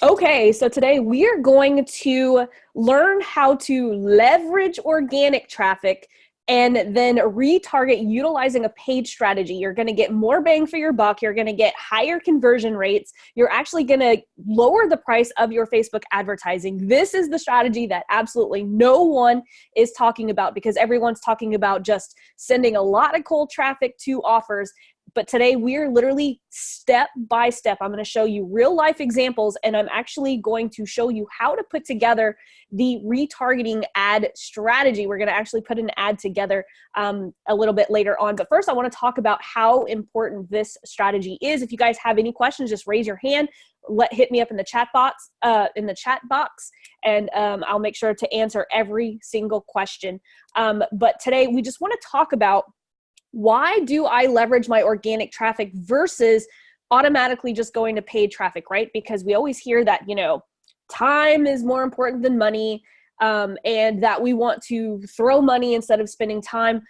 Okay, so today we are going to learn how to leverage organic traffic and then retarget utilizing a paid strategy. You're going to get more bang for your buck. You're going to get higher conversion rates. You're actually going to lower the price of your Facebook advertising. This is the strategy that absolutely no one is talking about because everyone's talking about just sending a lot of cold traffic to offers. But today we're literally step by step. I'm going to show you real life examples, and I'm actually going to show you how to put together the retargeting ad strategy. We're going to actually put an ad together a little bit later on. But first, I want to talk about how important this strategy is. If you guys have any questions, just raise your hand. Hit me up in the chat box, and I'll make sure to answer every single question. But today we just want to talk about why do I leverage my organic traffic versus automatically just going to paid traffic, right? Because we always hear that, time is more important than money, and that we want to throw money instead of spending time.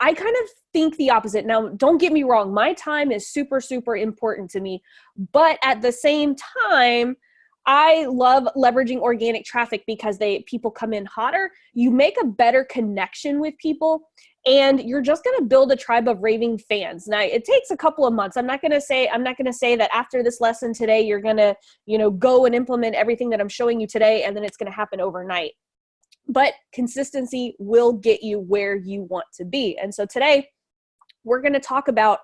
I kind of think the opposite. Now, don't get me wrong. My time is super, super important to me. But at the same time, I love leveraging organic traffic because people come in hotter. You make a better connection with people, and you're just going to build a tribe of raving fans. Now, it takes a couple of months. I'm not going to say that after this lesson today, you're going to, go and implement everything that I'm showing you today, and then it's going to happen overnight. But consistency will get you where you want to be. And so today, we're going to talk about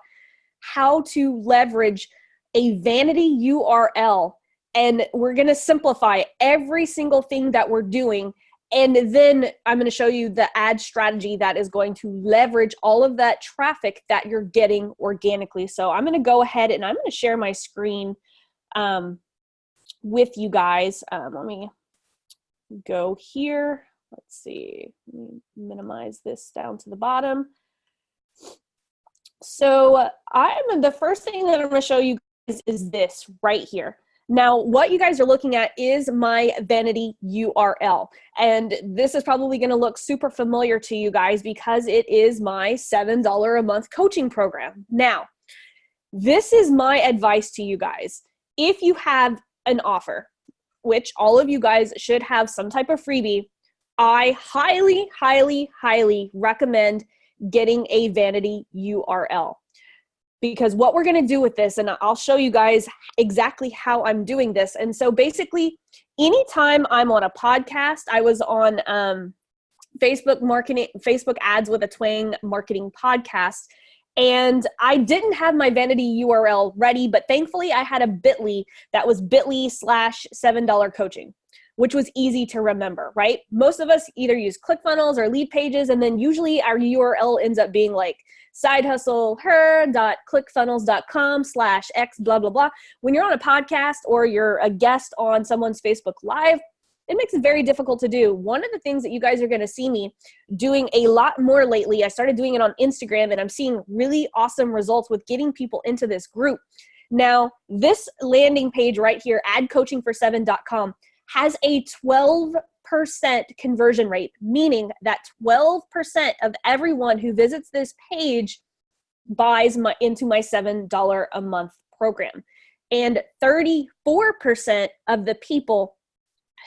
how to leverage a vanity URL, and we're going to simplify every single thing that we're doing. And then I'm going to show you the ad strategy that is going to leverage all of that traffic that you're getting organically. So I'm going to go ahead and I'm going to share my screen with you guys. Let me go here. Let's see. Let me minimize this down to the bottom. So the first thing that I'm going to show you guys is this right here. Now, what you guys are looking at is my vanity URL. And this is probably going to look super familiar to you guys because it is my $7 a month coaching program. Now, this is my advice to you guys. If you have an offer, which all of you guys should have some type of freebie, I highly, highly, highly recommend getting a vanity URL. Because what we're going to do with this, and I'll show you guys exactly how I'm doing this. And so basically, anytime I'm on a podcast, I was on Facebook Ads with a Twang marketing podcast, and I didn't have my vanity URL ready, but thankfully I had a bit.ly that was bit.ly/$7 coaching, which was easy to remember, right? Most of us either use ClickFunnels or lead pages, and then usually our URL ends up being like sidehustleher.clickfunnels.com/X blah, blah, blah. When you're on a podcast or you're a guest on someone's Facebook Live, it makes it very difficult to do. One of the things that you guys are going to see me doing a lot more lately, I started doing it on Instagram, and I'm seeing really awesome results with getting people into this group. Now, this landing page right here, adcoachingfor7.com, has a 12% conversion rate, meaning that 12% of everyone who visits this page buys into my $7 a month program. And 34% of the people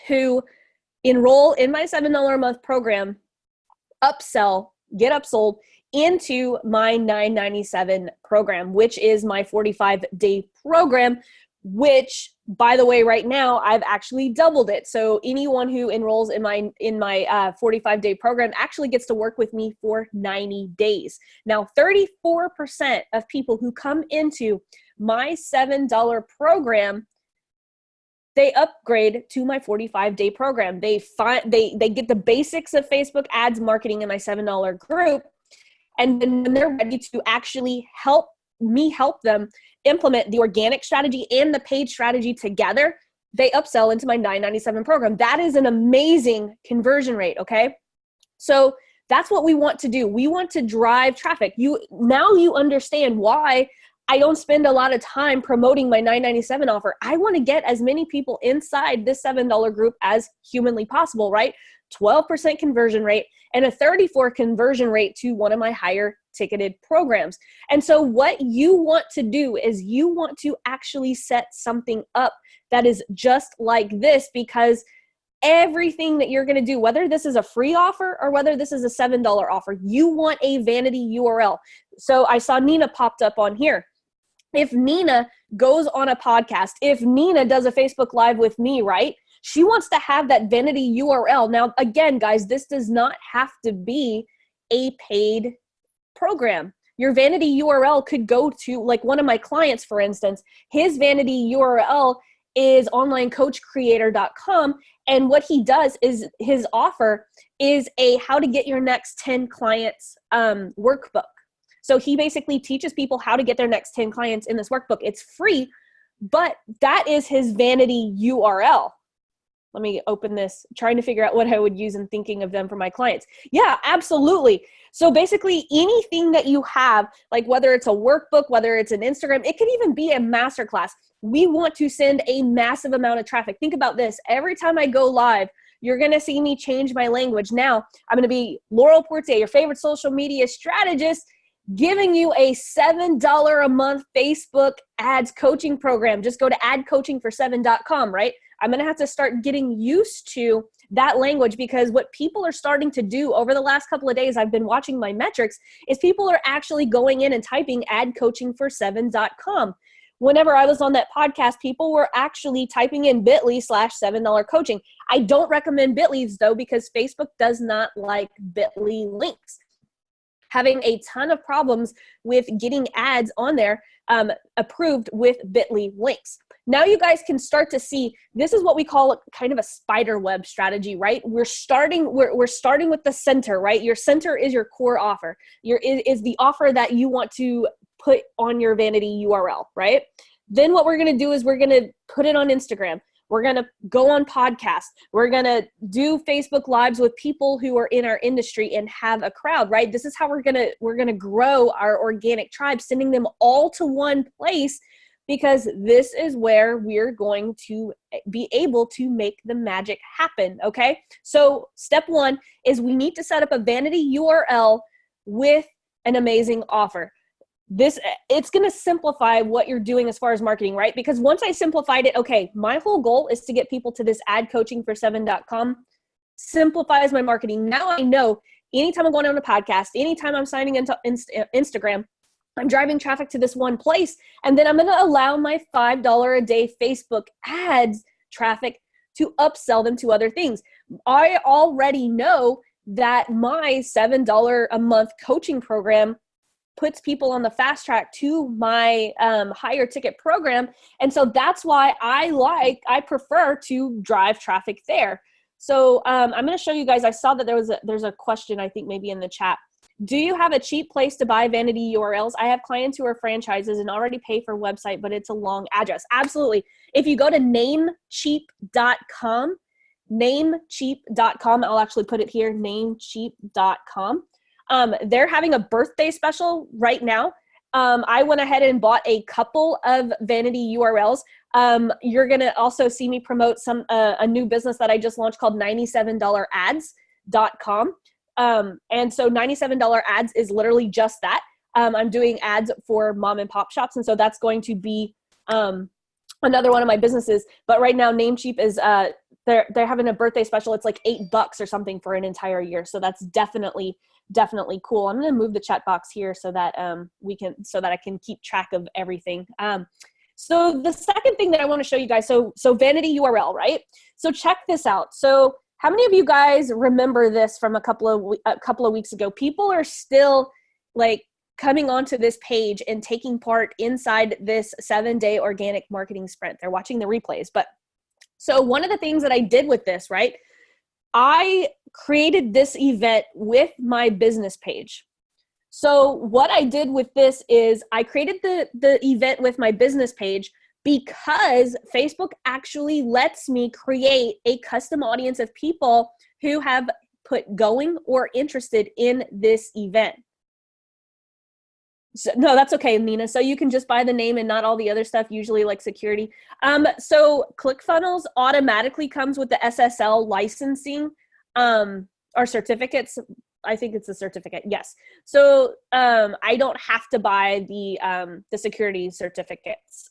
who enroll in my $7 a month program get upsold into my $9.97 program, which is my 45-day program, which, by the way, right now I've actually doubled it. So anyone who enrolls in my 45-day program actually gets to work with me for 90 days. Now, 34% of people who come into my $7 program, they upgrade to my 45-day program. They get the basics of Facebook ads marketing in my $7 group, and then when they're ready to actually help them implement the organic strategy and the paid strategy together, they upsell into my $9.97 program. That is an amazing conversion rate, okay? So that's what we want to do. We want to drive traffic. Now you understand why I don't spend a lot of time promoting my $9.97 offer. I want to get as many people inside this $7 group as humanly possible, right? 12% conversion rate and a 34 conversion rate to one of my higher ticketed programs. And so what you want to do is you want to actually set something up that is just like this, because everything that you're going to do, whether this is a free offer or whether this is a $7 offer, you want a vanity URL. So I saw Nina popped up on here. If Nina goes on a podcast, if Nina does a Facebook Live with me, right? She wants to have that vanity URL. Now, again, guys, this does not have to be a paid program. Your vanity URL could go to, like one of my clients, for instance, his vanity URL is onlinecoachcreator.com. And what he does is his offer is a how to get your next 10 clients workbook. So he basically teaches people how to get their next 10 clients in this workbook. It's free, but that is his vanity URL. Let me open this, trying to figure out what I would use in thinking of them for my clients. Yeah, absolutely. So basically anything that you have, like whether it's a workbook, whether it's an Instagram, it could even be a masterclass. We want to send a massive amount of traffic. Think about this. Every time I go live, you're going to see me change my language. Now, I'm going to be Laurel Portier, your favorite social media strategist, giving you a $7 a month Facebook ads coaching program. Just go to adcoachingfor7.com, right? I'm going to have to start getting used to that language, because what people are starting to do over the last couple of days, I've been watching my metrics, is people are actually going in and typing adcoachingfor7.com. Whenever I was on that podcast, people were actually typing in bit.ly/$7 coaching. I don't recommend bit.ly's though, because Facebook does not like bit.ly links. Having a ton of problems with getting ads on there approved with bit.ly links. Now you guys can start to see, this is what we call kind of a spider web strategy, right? We're starting with the center, right? Your center is your core offer. Is the offer that you want to put on your vanity URL, right? Then what we're going to do is we're going to put it on Instagram. We're going to go on podcasts. We're going to do Facebook Lives with people who are in our industry and have a crowd, right? This is how we're going to grow our organic tribe, sending them all to one place, because this is where we're going to be able to make the magic happen, okay? So step one is we need to set up a vanity URL with an amazing offer. It's going to simplify what you're doing as far as marketing, right? Because once I simplified it, okay, my whole goal is to get people to this adcoachingfor7.com, simplifies my marketing. Now I know anytime I'm going on a podcast, anytime I'm signing into Instagram, I'm driving traffic to this one place, and then I'm going to allow my $5 a day Facebook ads traffic to upsell them to other things. I already know that my $7 a month coaching program puts people on the fast track to my higher ticket program. And so that's why I prefer to drive traffic there. So I'm going to show you guys, I saw that there's a question, I think maybe in the chat. Do you have a cheap place to buy vanity URLs? I have clients who are franchises and already pay for website, but it's a long address. Absolutely. If you go to namecheap.com, I'll actually put it here, namecheap.com. They're having a birthday special right now. I went ahead and bought a couple of vanity URLs. You're going to also see me promote a new business that I just launched called $97ads.com. And so $97 ads is literally just that. I'm doing ads for mom and pop shops. And so that's going to be another one of my businesses. But right now Namecheap is they're having a birthday special. It's like $8 or something for an entire year. So that's definitely cool. I'm going to move the chat box here so that I can keep track of everything. So the second thing that I want to show you guys, so vanity URL, right? So check this out. So how many of you guys remember this from a couple of weeks ago? People are still like coming onto this page and taking part inside this 7-day organic marketing sprint. They're watching the replays. But so one of the things that I did with this, right? I created this event with my business page. So what I did with this is I created the event with my business page because Facebook actually lets me create a custom audience of people who have put going or interested in this event. So, no, that's okay, Nina. So you can just buy the name and not all the other stuff, usually like security. So ClickFunnels automatically comes with the SSL licensing, or certificates. I think it's a certificate. Yes. So I don't have to buy the security certificates.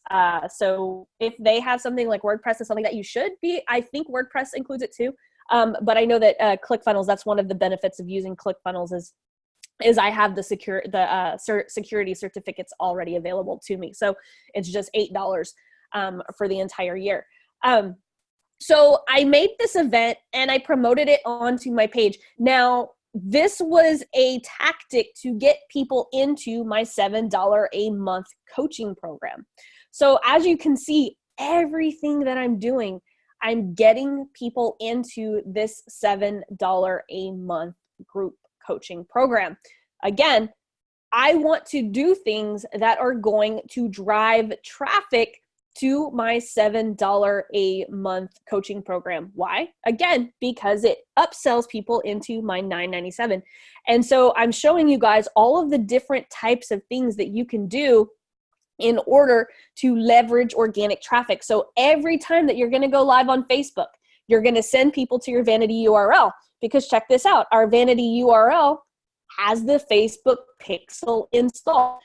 So if they have something like WordPress and something that you should be, I think WordPress includes it too. But I know that ClickFunnels, that's one of the benefits of using ClickFunnels is I have the security certificates already available to me. So it's just $8 for the entire year. So I made this event and I promoted it onto my page. Now, this was a tactic to get people into my $7 a month coaching program. So as you can see, everything that I'm doing, I'm getting people into this $7 a month group coaching program. Again, I want to do things that are going to drive traffic to my $7 a month coaching program. Why? Again, because it upsells people into my $9.97. And so I'm showing you guys all of the different types of things that you can do in order to leverage organic traffic. So every time that you're going to go live on Facebook, you're going to send people to your vanity URL, because check this out. Our vanity URL has the Facebook pixel installed.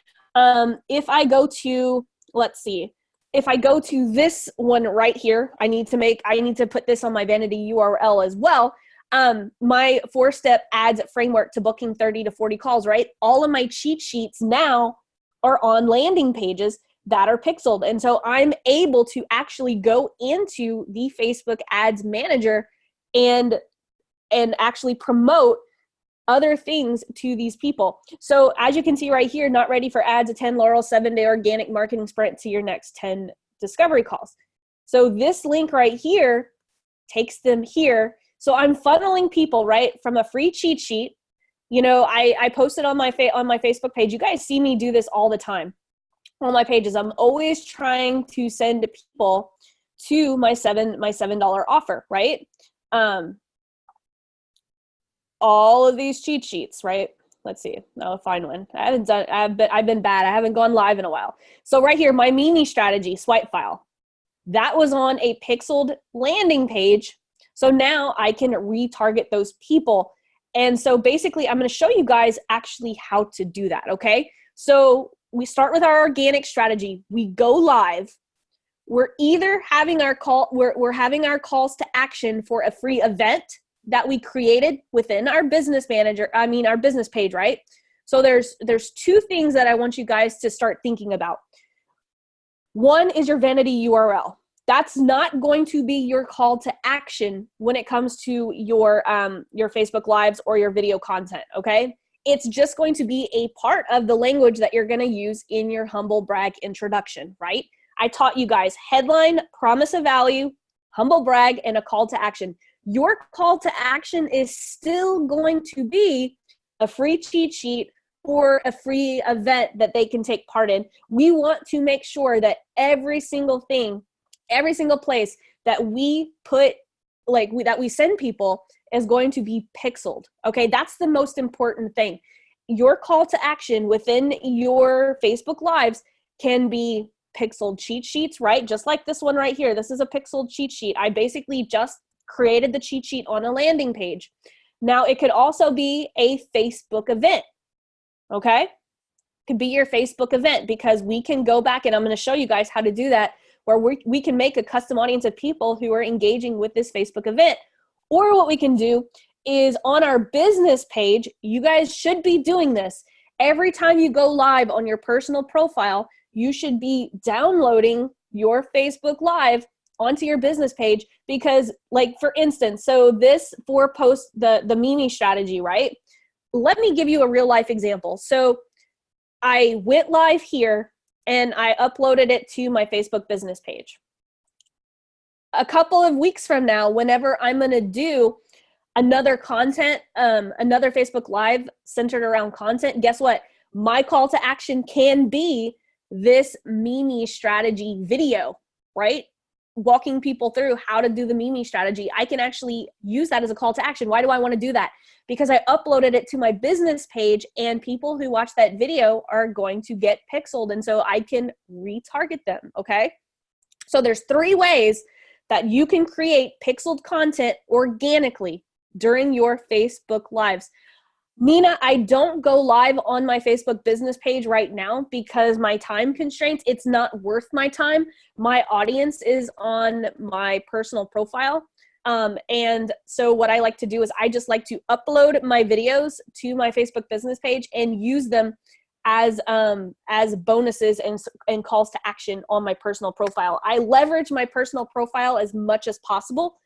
If I go to, let's see, if I go to this one right here, I need to put this on my vanity URL as well. My 4-step ads framework to booking 30 to 40 calls, right? All of my cheat sheets now are on landing pages that are pixeled. And so I'm able to actually go into the Facebook ads manager and actually promote other things to these people. So as you can see right here, not ready for ads, attend Laurel 7-day organic marketing sprint to your next 10 discovery calls. So this link right here takes them here. So I'm funneling people right from a free cheat sheet. You know, I posted on my Facebook page. You guys see me do this all the time on my pages. I'm always trying to send people to my $7 offer, right? All of these cheat sheets, right? Let's see. I'll find one. I've been bad. I haven't gone live in a while. So right here, my mini strategy swipe file. That was on a pixeled landing page. So now I can retarget those people. And so basically, I'm going to show you guys actually how to do that, okay? So we start with our organic strategy. We go live. We're either having our we're having our calls to action for a free event that we created within our business our business page, right? So there's two things that I want you guys to start thinking about. One is your vanity URL. That's not going to be your call to action when it comes to your Facebook Lives or your video content, okay? It's just going to be a part of the language that you're going to use in your humble brag introduction, right? I taught you guys headline, promise of value, humble brag, and a call to action. Your call to action is still going to be a free cheat sheet or a free event that they can take part in. We want to make sure that every single thing, every single place that we put, that we send people is going to be pixeled. Okay, that's the most important thing. Your call to action within your Facebook Lives can be pixeled cheat sheets, right? Just like this one right here. This is a pixeled cheat sheet. I basically just created the cheat sheet on a landing page. Now it could also be a Facebook event, okay? It could be your Facebook event, because we can go back and I'm going to show you guys how to do that, where we can make a custom audience of people who are engaging with this Facebook event. Or what we can do is on our business page, you guys should be doing this. Every time you go live on your personal profile, you should be downloading your Facebook Live onto your business page, because like for instance, so this 4-post, the mini strategy, right? Let me give you a real life example. So I went live here and I uploaded it to my Facebook business page. A couple of weeks from now, whenever I'm going to do another content, another Facebook Live centered around content, guess what? My call to action can be this mini strategy video, right? walking people through how to do the Mimi strategy, I can actually use that as a call to action. Why do I want to do that? Because I uploaded it to my business page, and people who watch that video are going to get pixeled. And so I can retarget them. Okay. So there's 3 ways that you can create pixeled content organically during your Facebook Lives. Nina, I don't go live on my Facebook business page right now because my time constraints, it's not worth my time. My audience is on my personal profile. And so what I like to do is I just like to upload my videos to my Facebook business page and use them as bonuses and calls to action on my personal profile. I leverage my personal profile as much as possible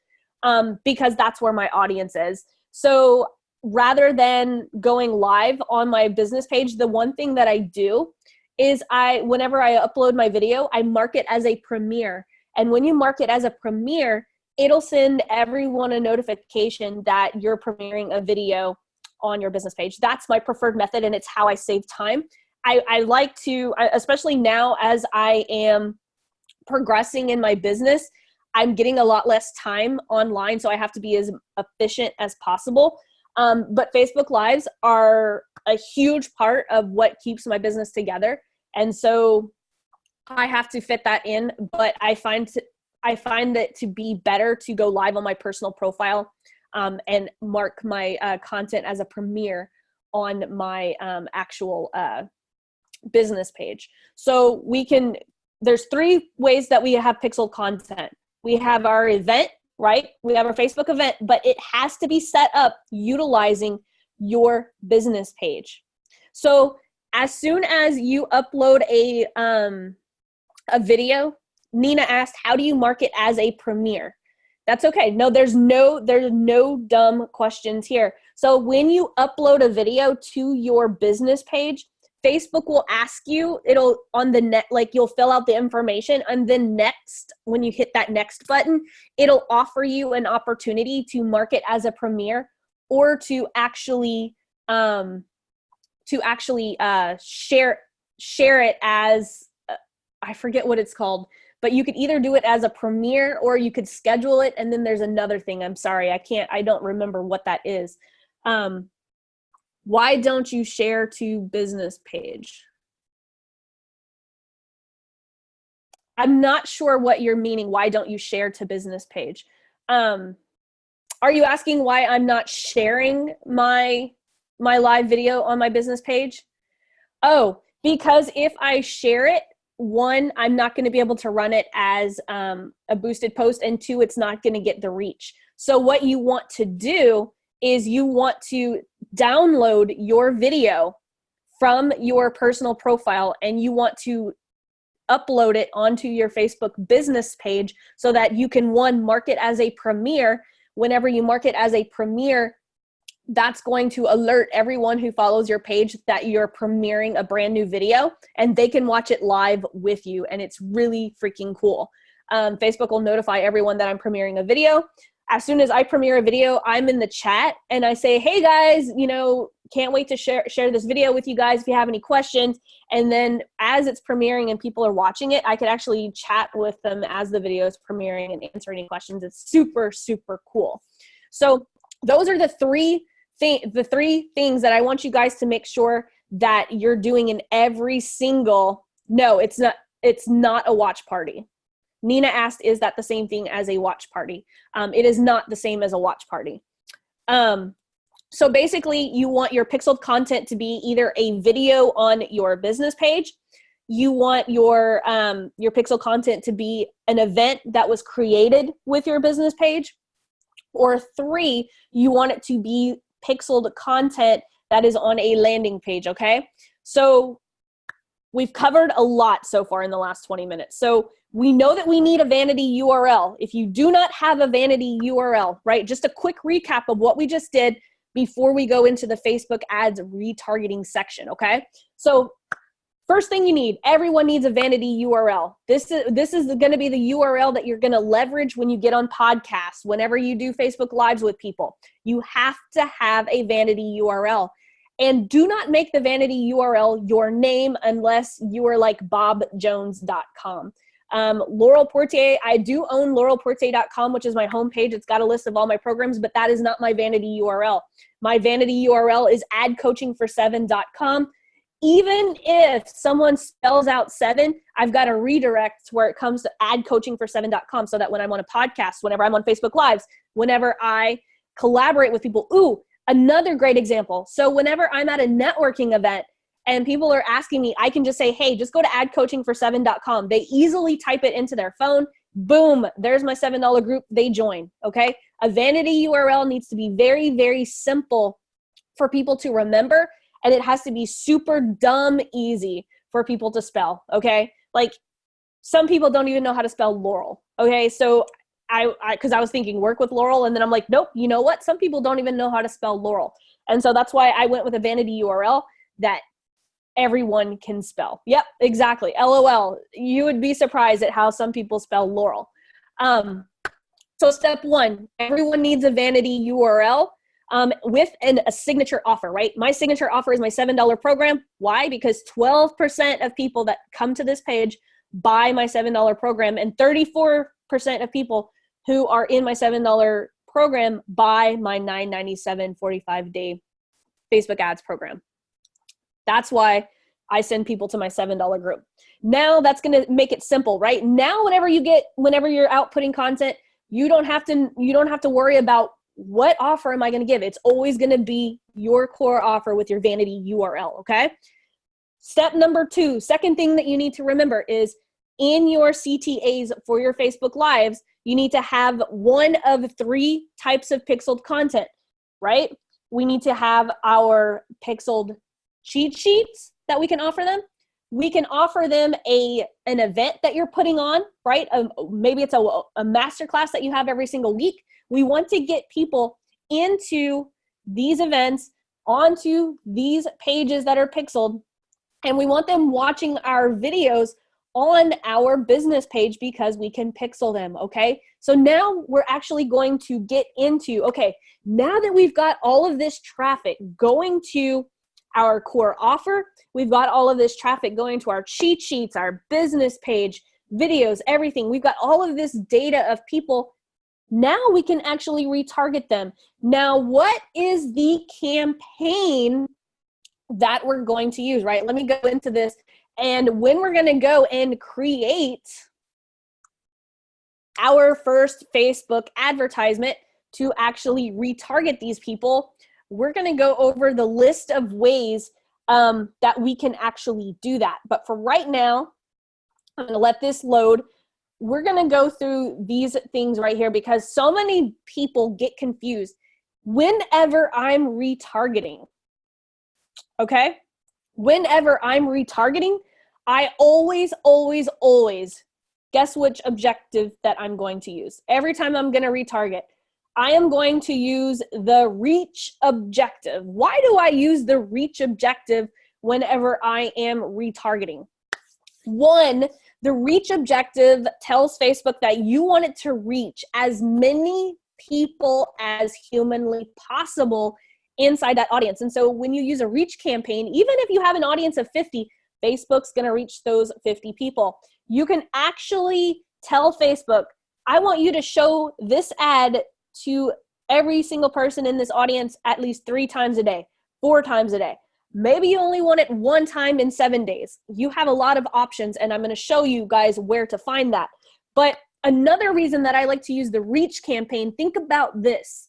because that's where my audience is. So rather than going live on my business page, the one thing that I do is whenever I upload my video, I mark it as a premiere. And when you mark it as a premiere, it'll send everyone a notification that you're premiering a video on your business page. That's my preferred method, and it's how I save time. I like to, especially now as I am progressing in my business, I'm getting a lot less time online, so I have to be as efficient as possible. But Facebook Lives are a huge part of what keeps my business together. And so I have to fit that in, but I find it to be better to go live on my personal profile and mark my content as a premiere on my actual business page. So there's 3 ways that we have pixel content. We have our event, right? We have our Facebook event, but it has to be set up utilizing your business page. So as soon as you upload a video, Nina asked, how do you mark it as a premiere? That's okay. No, there's no dumb questions here. So when you upload a video to your business page, Facebook will ask you, you'll fill out the information, and then next, when you hit that next button, it'll offer you an opportunity to mark it as a premiere or to actually share it as, I forget what it's called, but you could either do it as a premiere or you could schedule it. And then there's another thing. I'm sorry, I don't remember what that is. Why don't you share to business page? I'm not sure what you're meaning. Why don't you share to business page? Are you asking why I'm not sharing my live video on my business page? Oh, because if I share it, 1, I'm not going to be able to run it as a boosted post, and 2, it's not going to get the reach. So what you want to do is you want to download your video from your personal profile, and you want to upload it onto your Facebook business page so that you can, 1, mark it as a premiere. Whenever you mark it as a premiere, that's going to alert everyone who follows your page that you're premiering a brand new video, and they can watch it live with you. And it's really freaking cool. Facebook will notify everyone that I'm premiering a video. As soon as I premiere a video, I'm in the chat and I say, hey guys, can't wait to share this video with you guys if you have any questions. And then as it's premiering and people are watching it, I could actually chat with them as the video is premiering and answer any questions. It's super, super cool. So those are the three things that I want you guys to make sure that you're doing in every single, no, it's not a watch party. Nina asked, is that the same thing as a watch party? It is not the same as a watch party. So basically, you want your pixeled content to be either a video on your business page. You want your pixel content to be an event that was created with your business page. Or 3, you want it to be pixeled content that is on a landing page, okay? So we've covered a lot so far in the last 20 minutes. So we know that we need a vanity URL. If you do not have a vanity URL, right, just a quick recap of what we just did before we go into the Facebook ads retargeting section, okay? So first thing you need, everyone needs a vanity URL. This is going to be the URL that you're going to leverage when you get on podcasts, whenever you do Facebook Lives with people. You have to have a vanity URL. And do not make the vanity URL your name unless you are like bobjones.com. Laurel Portier, I do own laurelportier.com, which is my homepage. It's got a list of all my programs, but that is not my vanity URL. My vanity URL is adcoachingfor7.com. Even if someone spells out 7, I've got a redirect where it comes to adcoachingfor7.com, so that when I'm on a podcast, whenever I'm on Facebook Lives, whenever I collaborate with people. Ooh, another great example. So whenever I'm at a networking event and people are asking me, I can just say, hey, just go to adcoachingfor7.com. They easily type it into their phone. Boom, there's my $7 group. They join, okay? A vanity URL needs to be very, very simple for people to remember. And it has to be super dumb easy for people to spell, okay? Like, some people don't even know how to spell Laurel, okay? So because I was thinking work with Laurel, and then I'm like, nope, you know what? Some people don't even know how to spell Laurel. And so that's why I went with a vanity URL that everyone can spell. Yep, exactly. LOL. You would be surprised at how some people spell Laurel. So step 1, everyone needs a vanity URL. With a signature offer, right? My signature offer is my $7 program. Why? Because 12% of people that come to this page buy my $7 program, and 34% of people who are in my $7 program buy my $9.97 45-day Facebook ads program. That's why I send people to my $7 group. Now that's going to make it simple, right? Now whenever you're out putting content, you don't have to worry about what offer am I going to give? It's always going to be your core offer with your vanity URL, okay? Step number 2, second thing that you need to remember is in your CTAs for your Facebook Lives, you need to have one of 3 types of pixeled content, right? We need to have our pixeled cheat sheets that we can offer them. We can offer them an event that you're putting on, right? Maybe it's a masterclass that you have every single week. We want to get people into these events, onto these pages that are pixeled, and we want them watching our videos on our business page because we can pixel them, okay? So now we're actually going to get into, okay, now that we've got all of this traffic going to our core offer, we've got all of this traffic going to our cheat sheets, our business page, videos, everything. We've got all of this data of people. Now we can actually retarget them. Now, what is the campaign that we're going to use, right? Let me go into this. And when we're going to go and create our first Facebook advertisement to actually retarget these people, we're going to go over the list of ways that we can actually do that. But for right now, I'm going to let this load. We're going to go through these things right here because so many people get confused. Whenever I'm retargeting, okay? Whenever I'm retargeting, I always, guess which objective that I'm going to use. Every time I'm going to retarget, I am going to use the reach objective. Why do I use the reach objective whenever I am retargeting? 1, the reach objective tells Facebook that you want it to reach as many people as humanly possible inside that audience. And so when you use a reach campaign, even if you have an audience of 50, Facebook's going to reach those 50 people. You can actually tell Facebook, I want you to show this ad to every single person in this audience at least 3 times a day, 4 times a day. Maybe you only want it 1 time in 7 days. You have a lot of options, and I'm going to show you guys where to find that. But another reason that I like to use the reach campaign, think about this.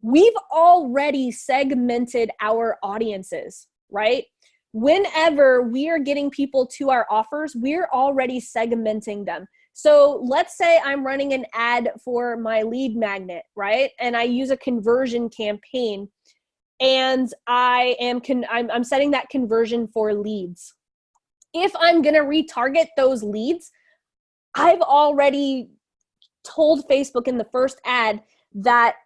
We've already segmented our audiences, right? Whenever we are getting people to our offers, we're already segmenting them. So let's say I'm running an ad for my lead magnet, right? And I use a conversion campaign, and I'm setting that conversion for leads. If I'm going to retarget those leads, I've already told Facebook in the first ad that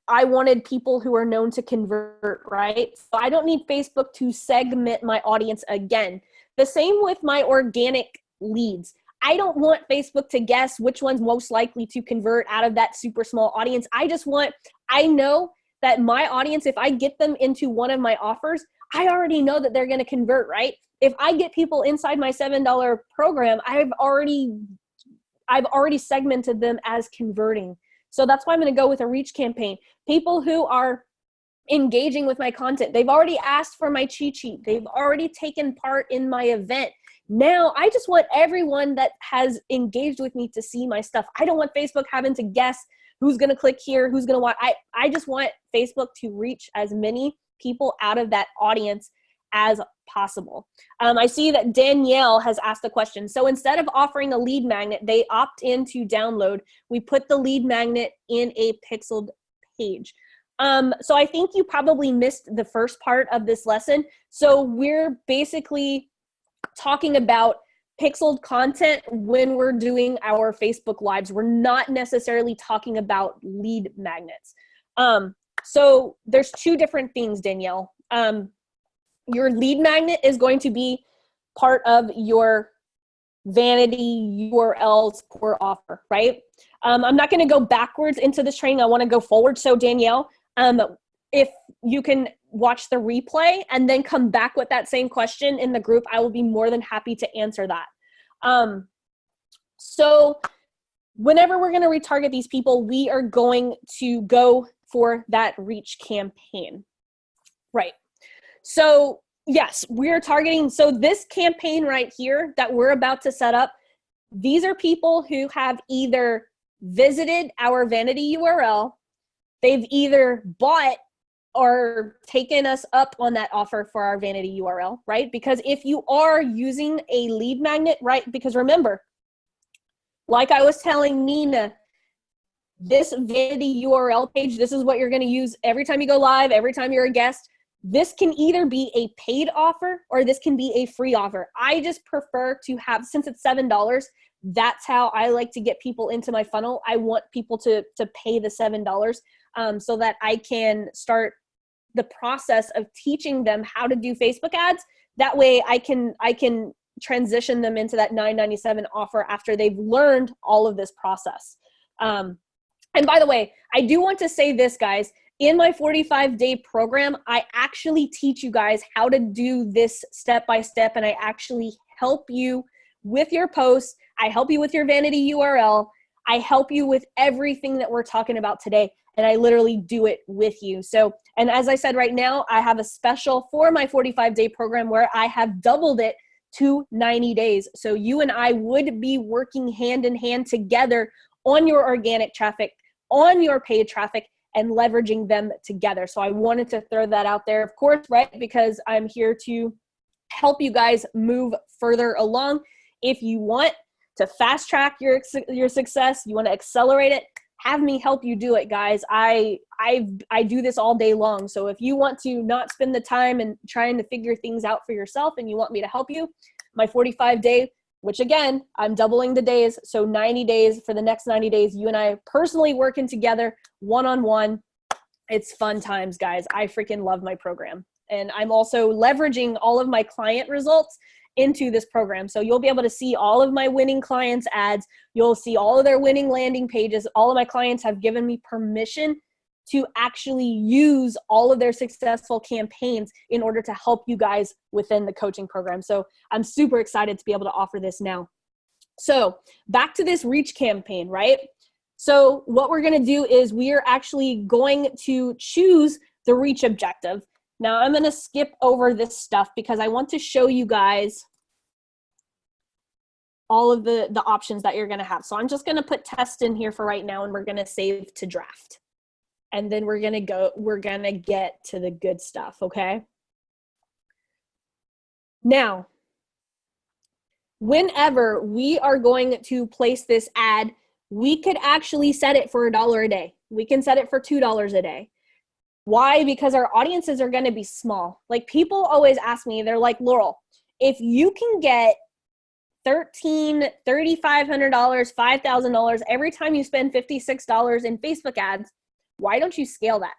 I wanted people who are known to convert, right? So I don't need Facebook to segment my audience again. The same with my organic leads. I don't want Facebook to guess which one's most likely to convert out of that super small audience. I know that my audience, if I get them into one of my offers, I already know that they're going to convert, right? if I get people inside my $7 program, I've already segmented them as converting. So that's why I'm going to go with a reach campaign. People who are engaging with my content, they've already asked for my cheat sheet. They've already taken part in my event. Now I just want everyone that has engaged with me to see my stuff. I don't want Facebook having to guess who's going to click here, who's going to watch. I just want Facebook to reach as many people out of that audience as possible. I see that Danielle has asked a question. So instead of offering a lead magnet, they opt in to download. We put the lead magnet in a pixeled page. So I think you probably missed the first part of this lesson. So we're basically talking about pixeled content when we're doing our Facebook Lives. We're not necessarily talking about lead magnets. So there's two different things, Danielle. Your lead magnet is going to be part of your vanity URLs core offer, right? I'm not going to go backwards into this training. I want to go forward. So Danielle, if you can watch the replay and then come back with that same question in the group, I will be more than happy to answer that. So whenever we're going to retarget these people, we are going to go for that reach campaign, right? So yes, we're targeting. So this campaign right here that we're about to set up, these are people who have either visited our vanity URL, they've either bought or taken us up on that offer for our vanity URL, right? Because if you are using a lead magnet, right? Because remember, like I was telling Nina, this vanity URL page, this is what you're going to use every time you go live, every time you're a guest. This can either be a paid offer or this can be a free offer. I just prefer to have, since it's $7, that's how I like to get people into my funnel. I want people to pay the $7 so that I can start the process of teaching them how to do Facebook ads. That way I can transition them into that $9.97 offer after they've learned all of this process. And by the way, I do want to say this, guys. In my 45-day program, I actually teach you guys how to do this step by step, and I actually help you with your posts. I help you with your vanity URL. I help you with everything that we're talking about today, and I literally do it with you. So, and as I said right now, I have a special for my 45-day program where I have doubled it to 90 days. So you and I would be working hand in hand together on your organic traffic, on your paid traffic, and leveraging them together. So I wanted to throw that out there, of course, right? Because I'm here to help you guys move further along. If you want to fast track your success, you want to accelerate it, have me help you do it, guys. I do this all day long. So if you want to not spend the time and trying to figure things out for yourself and you want me to help you, my 45-day, which again, I'm doubling the days. So 90 days for the next 90 days, you and I personally working together one-on-one. It's fun times, guys. I freaking love my program. And I'm also leveraging all of my client results into this program. So you'll be able to see all of my winning clients' ads. You'll see all of their winning landing pages. All of my clients have given me permission to actually use all of their successful campaigns in order to help you guys within the coaching program. So I'm super excited to be able to offer this now. So back to this reach campaign, right? So what we're going to do is we are actually going to choose the reach objective. Now I'm going to skip over this stuff because I want to show you guys all of the options that you're going to have. So I'm just going to put test in here for right now, and we're going to save to draft. And then we're going to get to the good stuff, okay? Now, whenever we are going to place this ad, we could actually set it for $1 a day. We can set it for $2 a day. Why? Because our audiences are going to be small. Like, people always ask me, they're like, Laurel, if you can get $3,500, $5,000 every time you spend $56 in Facebook ads, why don't you scale that?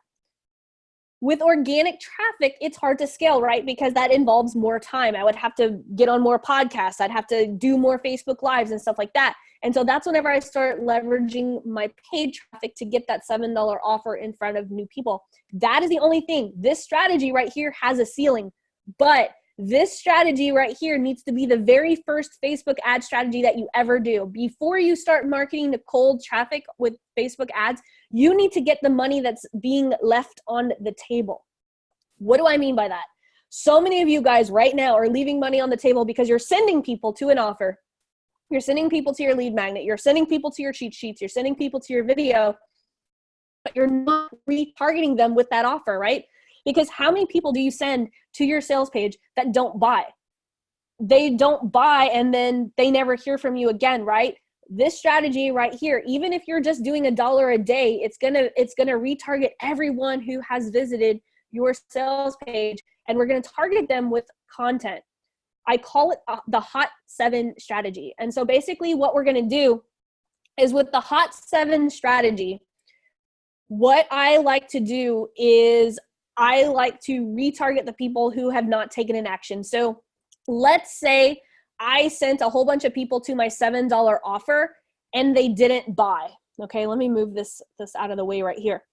With organic traffic, it's hard to scale, right? Because that involves more time. I would have to get on more podcasts. I'd have to do more Facebook Lives and stuff like that. And so that's whenever I start leveraging my paid traffic to get that $7 offer in front of new people. That is the only thing. This strategy right here has a ceiling, but This strategy right here needs to be the very first Facebook ad strategy that you ever do. Before you start marketing to cold traffic with Facebook ads, you need to get the money that's being left on the table. What do I mean by that? So many of you guys right now are leaving money on the table because you're sending people to an offer. You're sending people to your lead magnet. You're sending people to your cheat sheets. You're sending people to your video, but you're not retargeting them with that offer, right? Because how many people do you send to your sales page that don't buy? They don't buy and then they never hear from you again, right? This strategy right here, even if you're just doing $1 a day, it's gonna retarget everyone who has visited your sales page, and we're gonna target them with content. I call it the Hot 7 strategy. And so basically what we're gonna do is with the Hot 7 strategy, what I like to do is I like to retarget the people who have not taken an action. So let's say I sent a whole bunch of people to my $7 offer and they didn't buy. Okay, let me move this out of the way right here.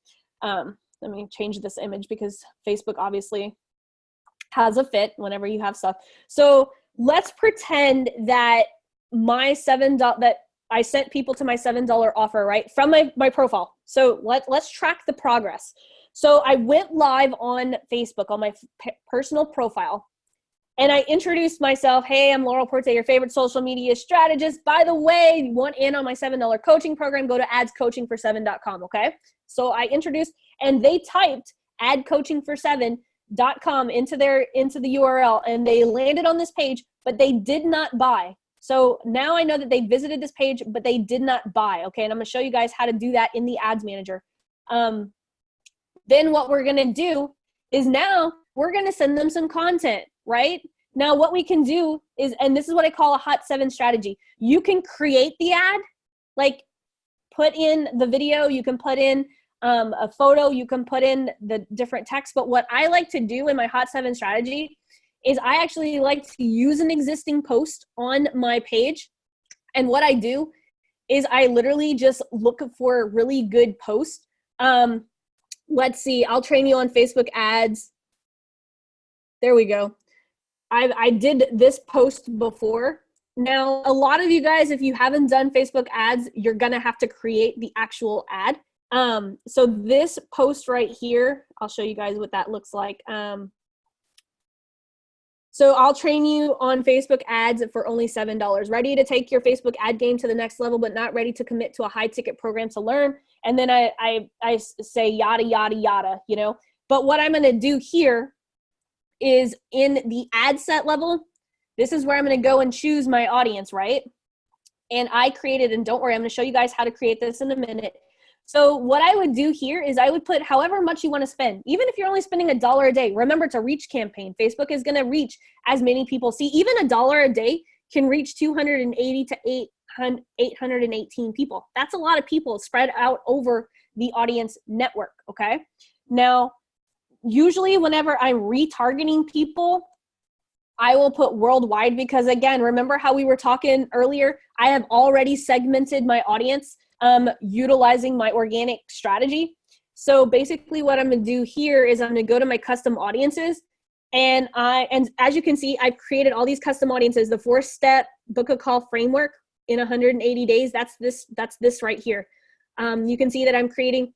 Let me change this image because Facebook obviously has a fit whenever you have stuff. So let's pretend that my that I sent people to my $7 offer, right, from my profile. So let's track the progress. So I went live on Facebook on my personal profile, and I introduced myself. Hey, I'm Laurel Porte, your favorite social media strategist. By the way, you want in on my $7 coaching program, go to adscoachingfor7.com, okay? So I introduced, and they typed adcoachingfor7.com into the URL, and they landed on this page, but they did not buy. So now I know that they visited this page, but they did not buy, okay? And I'm gonna show you guys how to do that in the ads manager. Then what we're gonna do is now we're gonna send them some content, right? Now what we can do is, and this is what I call a Hot 7 strategy. You can create the ad, like put in the video, you can put in a photo, you can put in the different text. But what I like to do in my Hot 7 strategy is I actually like to use an existing post on my page. And what I do is I literally just look for really good posts. Let's see, I'll train you on Facebook ads. There we go. I did this post before. Now, a lot of you guys, if you haven't done Facebook ads, you're gonna have to create the actual ad. So this post right here, I'll show you guys what that looks like. So I'll train you on Facebook ads for only $7. Ready to take your Facebook ad game to the next level, but not ready to commit to a high ticket program to learn. And then I say yada, yada, yada, you know. But what I'm gonna do here is in the ad set level, this is where I'm gonna go and choose my audience, right? And I created, and don't worry, I'm gonna show you guys how to create this in a minute. So what I would do here is I would put however much you want to spend. Even if you're only spending $1 a day, remember it's a reach campaign. Facebook is going to reach as many people. See, even $1 a day can reach 280 to 818 people. That's a lot of people spread out over the audience network, okay? Now, usually whenever I'm retargeting people, I will put worldwide because, again, remember how we were talking earlier? I have already segmented my audience utilizing my organic strategy. So basically what I'm gonna do here is I'm gonna go to my custom audiences, and as you can see, I've created all these custom audiences, the 4-step book a call framework in 180 days. That's this right here. You can see that I'm creating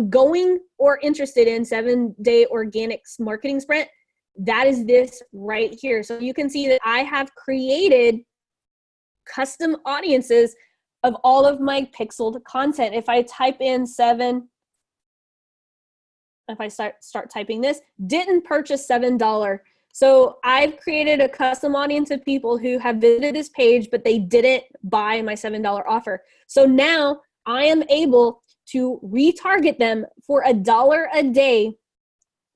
going or interested in 7-day organic marketing sprint. That is this right here. So you can see that I have created custom audiences of all of my pixeled content. If I type in 7, if I start typing this, didn't purchase $7. So I've created a custom audience of people who have visited this page, but they didn't buy my $7 offer. So now I am able to retarget them for $1 a day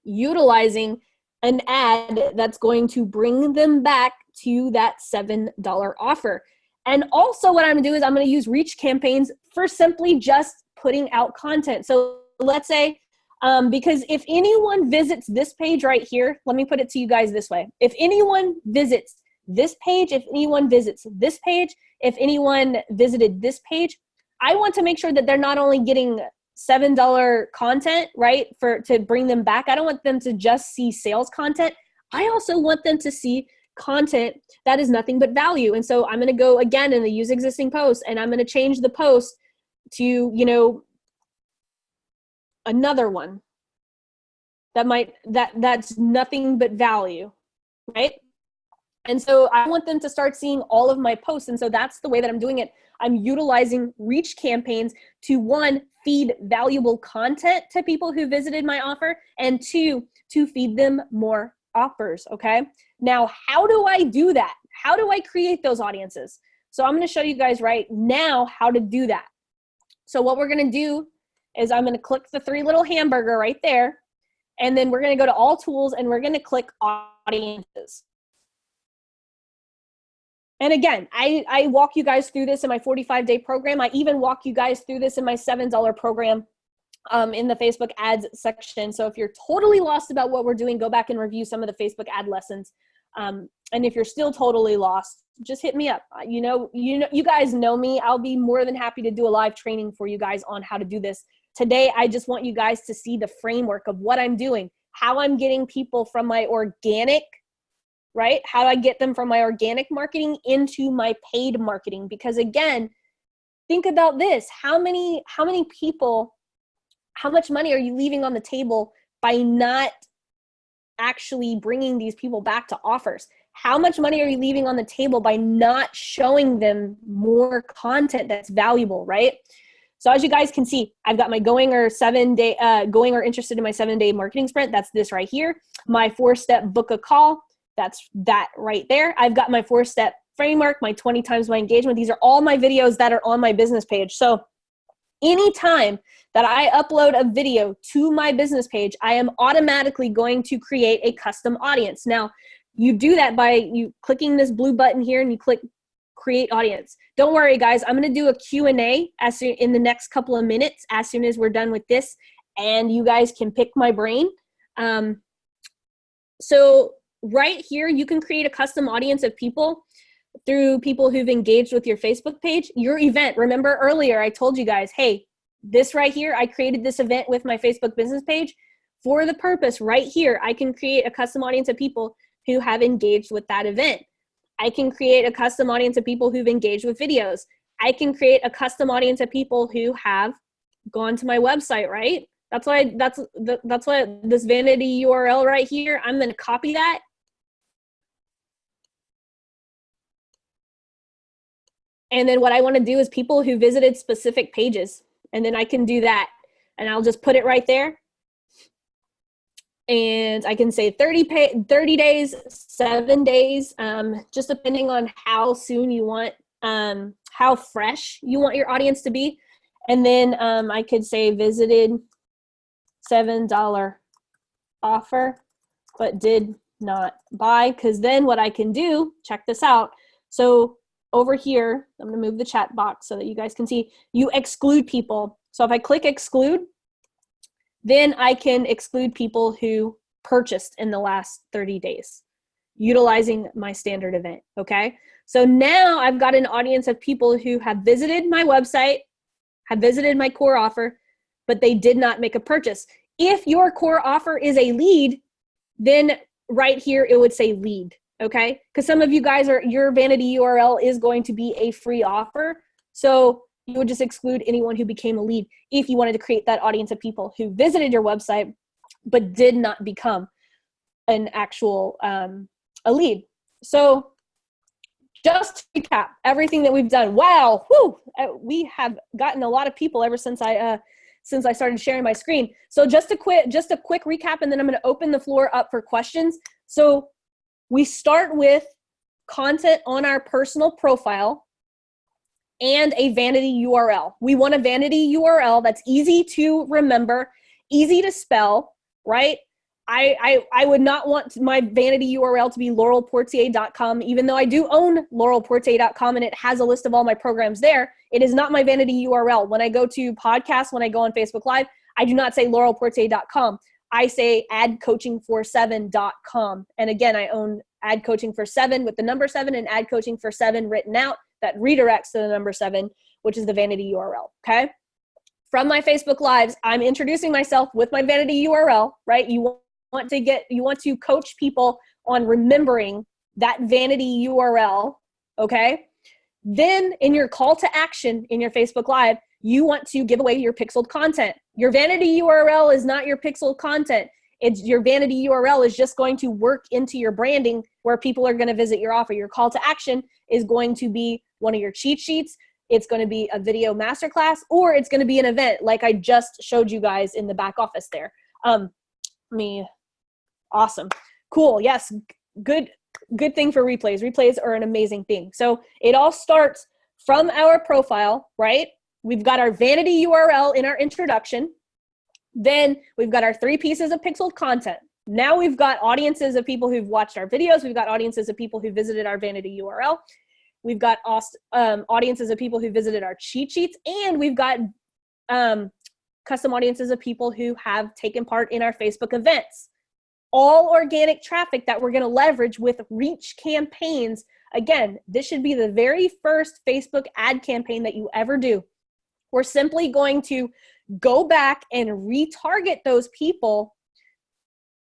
utilizing an ad that's going to bring them back to that $7 offer. And also what I'm gonna do is I'm gonna use reach campaigns for simply just putting out content. So let's say, because if anyone visits this page right here, let me put it to you guys this way. If anyone visits this page, if anyone visits this page, if anyone visited this page, I want to make sure that they're not only getting $7 content, right, to bring them back. I don't want them to just see sales content. I also want them to see content that is nothing but value. And so I'm going to go again in the use existing post, and I'm going to change the post to, you know, another one that's nothing but value, right? And so I want them to start seeing all of my posts. And so that's the way that I'm doing it. I'm utilizing reach campaigns to, one, feed valuable content to people who visited my offer, and two, to feed them more offers, okay? Now, how do I do that? How do I create those audiences? So I'm gonna show you guys right now how to do that. So what we're gonna do is I'm gonna click the three little hamburger right there, and then we're gonna go to all tools, and we're gonna click audiences. And again, I walk you guys through this in my 45-day program. I even walk you guys through this in my $7 program in the Facebook ads section. So if you're totally lost about what we're doing, go back and review some of the Facebook ad lessons. And if you're still totally lost, just hit me up. You guys know me. I'll be more than happy to do a live training for you guys on how to do this. Today, I just want you guys to see the framework of what I'm doing, how I'm getting people from my organic, right? How do I get them from my organic marketing into my paid marketing? Because again, think about this. How many people, how much money are you leaving on the table by not actually bringing these people back to offers? How much money are you leaving on the table by not showing them more content that's valuable, right? So as you guys can see, I've got my going or interested in my 7-day marketing sprint. That's this right here. My 4-step book a call. That's that right there. I've got my 4-step framework, my 20 times my engagement. These are all my videos that are on my business page. So anytime that I upload a video to my business page, I am automatically going to create a custom audience. Now, you do that by you clicking this blue button here, and you click create audience. Don't worry, guys. I'm going to do a Q&A in the next couple of minutes as soon as we're done with this, and you guys can pick my brain. So right here, you can create a custom audience of people through people who've engaged with your Facebook page, your event. Remember earlier, I told you guys, hey, this right here, I created this event with my Facebook business page for the purpose right here. I can create a custom audience of people who have engaged with that event. I can create a custom audience of people who've engaged with videos. I can create a custom audience of people who have gone to my website, right? That's why this vanity URL right here, I'm going to copy that. And then what I want to do is people who visited specific pages. And then I can do that. And I'll just put it right there. And I can say 30 days, 7 days, just depending on how soon you want, how fresh you want your audience to be. And then I could say visited $7 offer, but did not buy. Because then what I can do, check this out. So over here, I'm going to move the chat box so that you guys can see, you exclude people. So if I click exclude, then I can exclude people who purchased in the last 30 days utilizing my standard event, okay? So now I've got an audience of people who have visited my website, have visited my core offer, but they did not make a purchase. If your core offer is a lead, then right here it would say lead, okay? Because some of you guys your vanity URL is going to be a free offer. So you would just exclude anyone who became a lead if you wanted to create that audience of people who visited your website but did not become an actual a lead. So just to recap everything that we've done. Wow, whew, we have gotten a lot of people ever since I started sharing my screen. So just a quick recap, and then I'm going to open the floor up for questions. So we start with content on our personal profile and a vanity URL. We want a vanity URL that's easy to remember, easy to spell, right? I would not want my vanity URL to be laurelportier.com, even though I do own laurelportier.com and it has a list of all my programs there. It is not my vanity URL. When I go to podcasts, when I go on Facebook Live, I do not say laurelportier.com. I say adcoaching47.com. And again, I own Ad Coaching for 7 with the number 7 and Ad Coaching for 7 written out. That redirects to the number 7, which is the vanity URL, okay? From my Facebook Lives, I'm introducing myself with my vanity URL, right? You want to coach people on remembering that vanity URL, okay? Then in your call to action in your Facebook Live, you want to give away your pixeled content. Your vanity URL is not your pixeled content. It's your vanity URL is just going to work into your branding where people are going to visit your offer. Your call to action is going to be one of your cheat sheets. It's going to be a video masterclass, or it's going to be an event like I just showed you guys in the back office there. Awesome. Cool. Yes. Good thing for replays. Replays are an amazing thing. So it all starts from our profile, right? We've got our vanity URL in our introduction. Then we've got our 3 pieces of pixeled content. Now we've got audiences of people who've watched our videos. We've got audiences of people who visited our vanity URL. We've got audiences of people who visited our cheat sheets. And we've got custom audiences of people who have taken part in our Facebook events. All organic traffic that we're going to leverage with reach campaigns. Again, this should be the very first Facebook ad campaign that you ever do. We're simply going to go back and retarget those people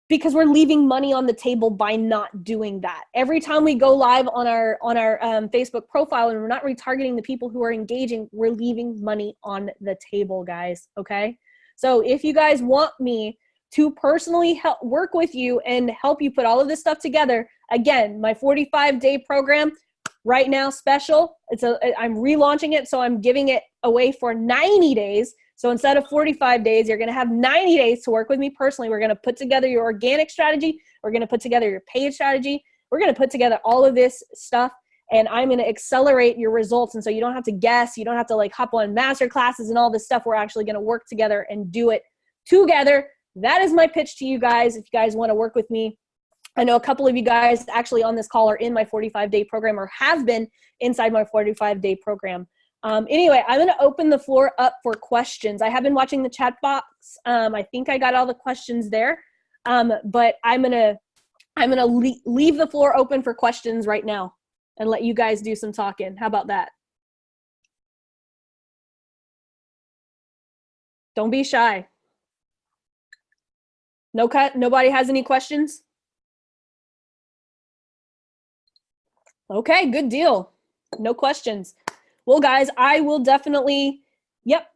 because we're leaving money on the table by not doing that. Every time we go live on our Facebook profile and we're not retargeting the people who are engaging, we're leaving money on the table, guys, okay? So if you guys want me to personally work with you and help you put all of this stuff together, again, my 45-day program right now special. I'm relaunching it, so I'm giving it away for 90 days. So instead of 45 days, you're going to have 90 days to work with me personally. We're going to put together your organic strategy. We're going to put together your paid strategy. We're going to put together all of this stuff, and I'm going to accelerate your results. And so you don't have to guess. You don't have to like hop on master classes and all this stuff. We're actually going to work together and do it together. That is my pitch to you guys. If you guys want to work with me, I know a couple of you guys actually on this call are in my 45-day program or have been inside my 45-day program. Anyway, I'm going to open the floor up for questions. I have been watching the chat box. I think I got all the questions there, but I'm going to leave the floor open for questions right now and let you guys do some talking. How about that? Don't be shy. Nobody has any questions? Okay, good deal. No questions. Well, guys, I will definitely, yep.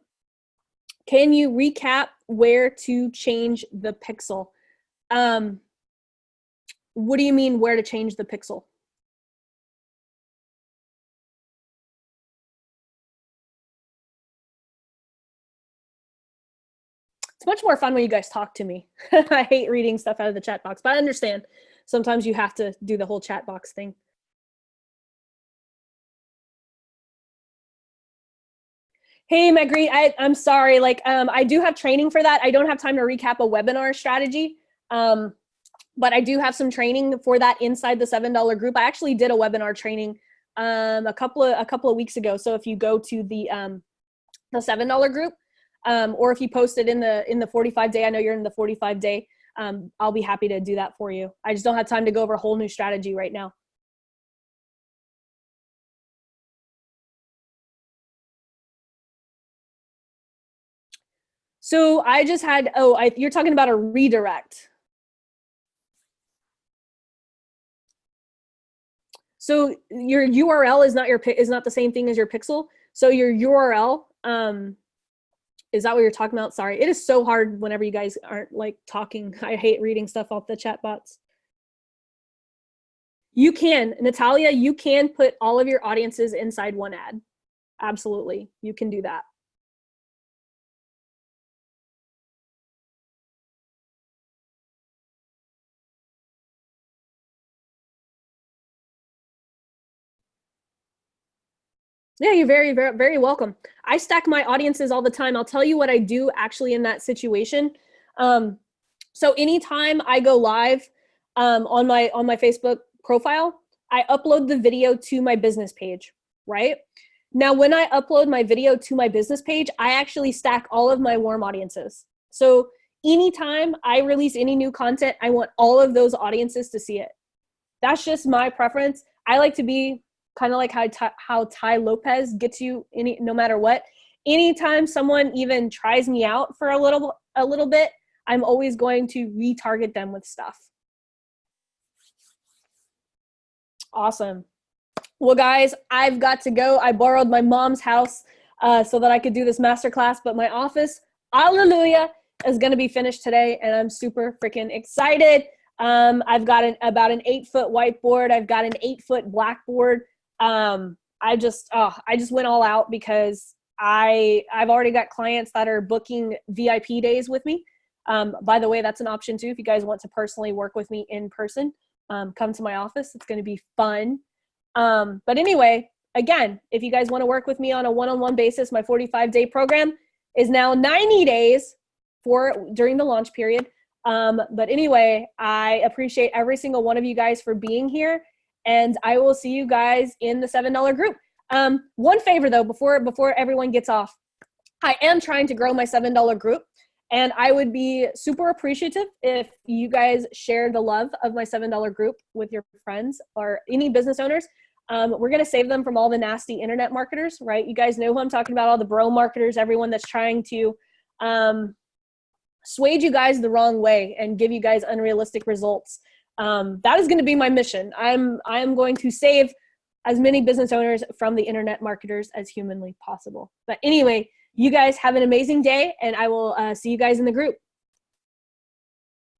Can you recap where to change the pixel? What do you mean where to change the pixel? It's much more fun when you guys talk to me. I hate reading stuff out of the chat box, but I understand. Sometimes you have to do the whole chat box thing. Hey, Magritte, I'm sorry. Like, I do have training for that. I don't have time to recap a webinar strategy, but I do have some training for that inside the $7 group. I actually did a webinar training a couple of weeks ago. So if you go to the $7 group, or if you post it in the 45-day, I know you're in the 45-day, I'll be happy to do that for you. I just don't have time to go over a whole new strategy right now. So I just had, you're talking about a redirect. So your URL is not the same thing as your pixel. So your URL, is that what you're talking about? Sorry, it is so hard whenever you guys aren't like talking. I hate reading stuff off the chat bots. You can, Natalia, you can put all of your audiences inside one ad. Absolutely, you can do that. Yeah, you're very, very, very welcome. I stack my audiences all the time. I'll tell you what I do actually in that situation. So anytime I go live on my Facebook profile, I upload the video to my business page, right? Now, when I upload my video to my business page, I actually stack all of my warm audiences. So anytime I release any new content, I want all of those audiences to see it. That's just my preference. I like to be kind of like how Ty Lopez gets you no matter what. Anytime someone even tries me out for a little bit, I'm always going to retarget them with stuff. Awesome. Well, guys, I've got to go. I borrowed my mom's house so that I could do this masterclass, but my office, hallelujah, is going to be finished today, and I'm super freaking excited. I've got about an 8-foot whiteboard. I've got an 8-foot blackboard. I just went all out because I've already got clients that are booking VIP days with me. By the way, that's an option too. If you guys want to personally work with me in person, come to my office. It's going to be fun. But anyway, again, if you guys want to work with me on a one-on-one basis, my 45-day program is now 90 days during the launch period. But anyway, I appreciate every single one of you guys for being here, and I will see you guys in the $7 group. One favor though, before everyone gets off, I am trying to grow my $7 group, and I would be super appreciative if you guys share the love of my $7 group with your friends or any business owners. We're going to save them from all the nasty internet marketers, right? You guys know who I'm talking about, all the bro marketers, everyone that's trying to sway you guys the wrong way and give you guys unrealistic results. That is going to be my mission. I'm going to save as many business owners from the internet marketers as humanly possible. But anyway, you guys have an amazing day, and I will see you guys in the group.